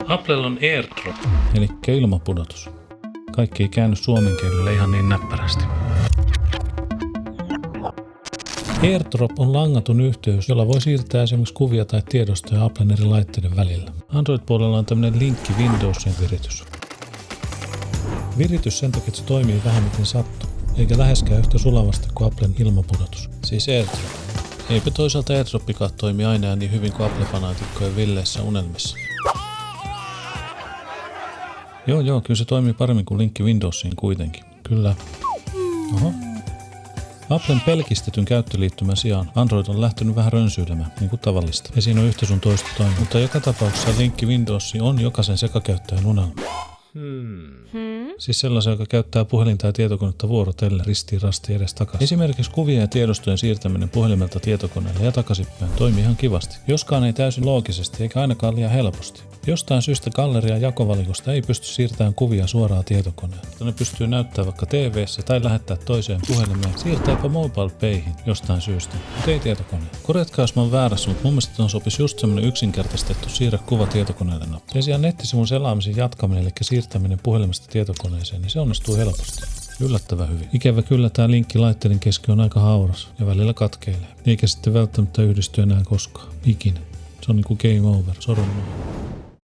Applella on AirDrop, eli ilmapudotus. Kaikki ei käänny suomen kielelle ihan niin näppärästi. AirDrop on langaton yhteys, jolla voi siirtää esimerkiksi kuvia tai tiedostoja Applen eri laitteiden välillä. Android-puolella on tämmöinen linkki Windowsin viritys. Viritys sen takia, että se toimii vähän miten sattuu, eikä läheskään yhtä sulavasti kuin Applen ilmapudotus, siis AirDrop. Eipä toisaalta AirDropikaan toimi aina niin hyvin kuin Apple-fanaatikkojen villeissä unelmissa. Joo, kyllä se toimii paremmin kuin linkki Windowsiin kuitenkin. Kyllä. Oho. Applen pelkistetyn käyttöliittymän sijaan Android on lähtenyt vähän rönsyilemään, niin kuin tavallista. Ja siinä on yhtä sun toista toimi. Mutta joka tapauksessa linkki Windowsiin on jokaisen sekakäyttäjän unelma. Siis sellaisen, joka käyttää puhelinta tai tietokonetta vuorotellen ristiin rastiin edes takaisin. Esimerkiksi kuvien ja tiedostojen siirtäminen puhelimelta tietokoneelle ja takaisinpäin toimii ihan kivasti. Joskaan ei täysin loogisesti eikä ainakaan liian helposti. Jostain syystä galleria jakovalikosta ei pysty siirtämään kuvia suoraan tietokoneelle. Ne pystyy näyttämään vaikka TV:ssä tai lähettää toiseen puhelimeen, siirtääpä mobile payhin jostain syystä, mutta ei tietokoneen. Korjatkaa jos mä oon väärässä, mutta mun mielestä on sopisi just semmonen yksinkertaistettu siirrä kuva tietokoneelle nappi. Sen sijaan nettisivun selaamisen jatkaminen eli siirtäminen puhelimesta tietokoneeseen, niin se onnistuu helposti. Yllättävän hyvin. Ikävä kyllä tää linkki laitteiden keski on aika hauras ja välillä katkeilee. Eikä sitten välttämättä yhdisty enää koskaan. Ikinä. Se on niinku game over. Sorun.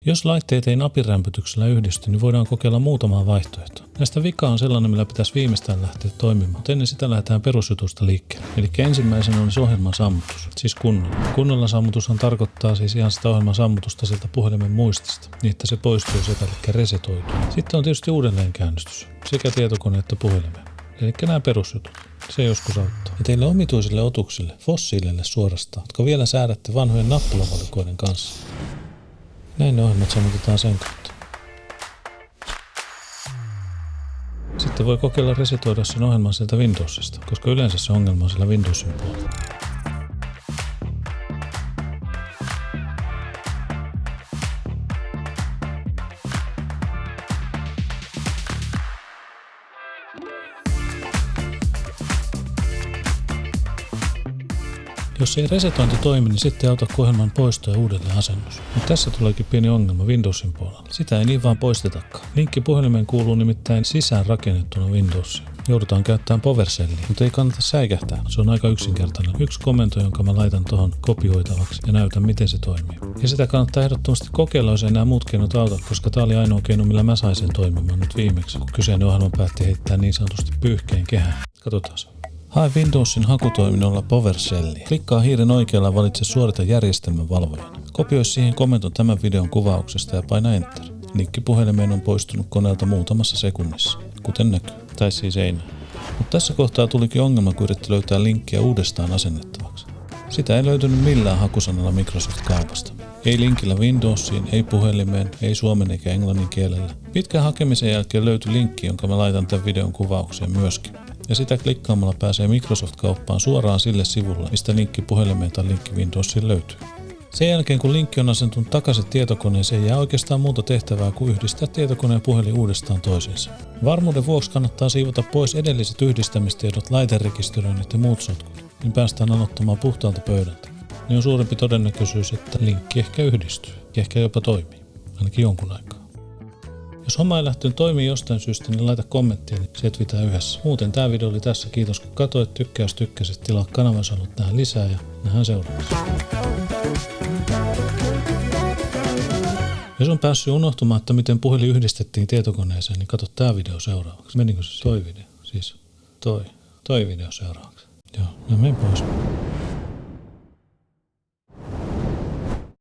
Jos laitteet ei napirämpytyksellä yhdisty, niin voidaan kokeilla muutamaa vaihtoehtoa. Näistä vika on sellainen, millä pitäisi viimeistään lähteä toimimaan, mutta ennen sitä lähdetään perusjutusta liikkeelle. Eli ensimmäisenä olisi ohjelman sammutus, siis kunnolla. Kunnolla sammutushan tarkoittaa siis ihan sitä ohjelman sammutusta sieltä puhelimen muistista, niin että se poistuu sieltä, eli resetoituu. Sitten on tietysti uudelleenkäynnistys, sekä tietokone että puhelimeen. Eli nämä perusjutut. Se joskus auttaa. Ja teille omituisille otuksille, fossiileille suorastaan, jotka vielä säädätte vanhojen nappulavalikoiden kanssa. Näin ne ohjelmat sammutetaan sen kautta. Sitten voi kokeilla resetoida sen ohjelman sieltä Windowsista, koska yleensä se ongelma on siellä Windowsin puolella. Jos ei resetointi toimi, niin sitten auta ohjelman poisto ja uudelleen asennus. Mutta tässä tuleekin pieni ongelma Windowsin puolella. Sitä ei niin vaan poistetakaan. Linkki puhelimeen kuuluu nimittäin sisään rakennettuna Windowsiin. Joudutaan käyttämään PowerShellia, mutta ei kannata säikähtää. Se on aika yksinkertainen. Yksi komento, jonka mä laitan tuohon kopioitavaksi ja näytän, miten se toimii. Ja sitä kannattaa ehdottomasti kokeilla, jos ei nämä muut keinot auta, koska tää oli ainoa keino, millä mä sain sen toimimaan nyt viimeksi, kun kyseinen ohjelma päätti heittää niin sanotusti pyyhkeen kehään. Katsotaan se. Hae Windowsin hakutoiminnolla PowerShellia. Klikkaa hiiren oikealla ja valitse suorita järjestelmän valvojana. Kopioi siihen komenton tämän videon kuvauksesta ja paina Enter. Linkki puhelimeen on poistunut koneelta muutamassa sekunnissa, kuten näkyy. Tai siis ei näy. Mutta tässä kohtaa tulikin ongelma, kun yritti löytää linkkiä uudestaan asennettavaksi. Sitä ei löytynyt millään hakusanalla Microsoft-kaupasta. Ei linkillä Windowsiin, ei puhelimeen, ei suomen eikä englannin kielellä. Pitkän hakemisen jälkeen löytyi linkki, jonka mä laitan tämän videon kuvaukseen myöskin. Ja sitä klikkaamalla pääsee Microsoft-kauppaan suoraan sille sivulle, mistä linkki puhelimeen tai linkki Windowsiin löytyy. Sen jälkeen kun linkki on asentunut takaisin tietokoneeseen, jää oikeastaan muuta tehtävää kuin yhdistää tietokone ja puhelin uudestaan toisiinsa. Varmuuden vuoksi kannattaa siivota pois edelliset yhdistämistiedot, laiterekisteröinnit ja muut sotkut, niin päästään aloittamaan puhtaalta pöydältä. Niin on suurempi todennäköisyys, että linkki ehkä yhdistyy ja ehkä jopa toimii, ainakin jonkun aikaa. Jos homma ei lähtenyt toimii jostain syystä, niin laita kommenttia, niin se etvitään yhdessä. Muuten tää video oli tässä. Kiitos kun katsoit, tykkää jos tykkäsit, tilaa kanavan, jos haluat nähdä lisää ja nähdään seuraavassa. Jos on päässyt unohtumaan, että miten puhelin yhdistettiin tietokoneeseen, niin katso tää video seuraavaksi. Menikö se toi video? Siis toi video seuraavaksi. Joo, no mene pois.